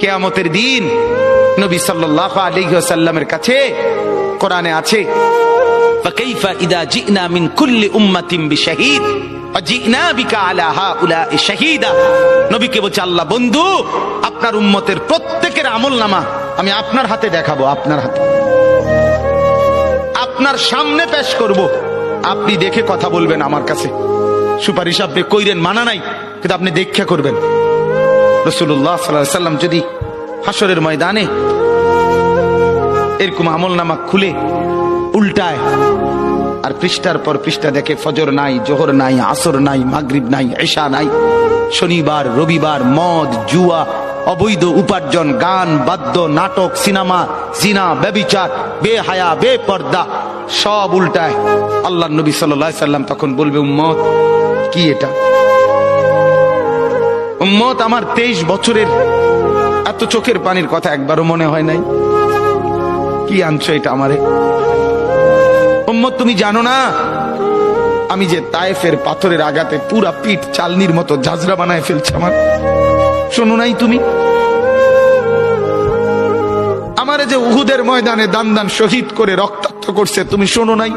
কিয়ামতের দিন নবী সাল্লাল্লাহু আলাইহি ওয়াসাল্লামের কাছে কোরআনে আছে, ফাকাইফা ইযা জিনা মিন কুল্লি উম্মাতিন বিশাহীদ ওয়া জিনা বিকা আলা হাউলা'i শাহীদা। নবীকে বলছে আল্লাহ, বন্ধু আপনার উম্মতের প্রত্যেকের আমলনামা আমি আপনার হাতে দেখাবো, আপনার হাতে, আপনার সামনে পেশ করব, আপনি দেখে কথা বলবেন আমার কাছে। সুপারিশ আপনি কইরেন, মানা নাই, কিন্তু আপনি দেখা করবেন। রাসূলুল্লাহ সাল্লাল্লাহু আলাইহি ওয়াসাল্লাম যদি হাসরের ময়দানে এরকম আমলনামা খুলে উল্টায় আর পৃষ্ঠার পর পৃষ্ঠা দেখে ফজর নাই, জোহর নাই, আসর নাই, মাগরিব নাই, ইশা নাই, শনিবার রবিবার, মদ জুয়া, অবৈধ উপার্জন, গান বাদ্য, নাটক, সিনেমা, জিনা, ব্যভিচার, বেহায়া, বেপর্দা সব উল্টায়। আল্লাহর নবী সাল্লাল্লাহু আলাইহি ওয়াসাল্লাম তখন বলবে, উম্মত কি এটা? উম্মত আমার 23 বছরের এত চোখের পানির কথা একবারও মনে হয় নাই, কি আনছো এটা আমারে? উম্মত তুমি জানো না আমি যে তায়েফের পাথরের আঘাতে পুরা পিঠ চালনির মতো ঝাঁঝরা বানায় ফেলছে আমার? শোনো নাই তুমি? আমারে যে উহুদের ময়দানে দান দান শহীদ করে রক্তাক্ত করছে, তুমি শোনো নাই?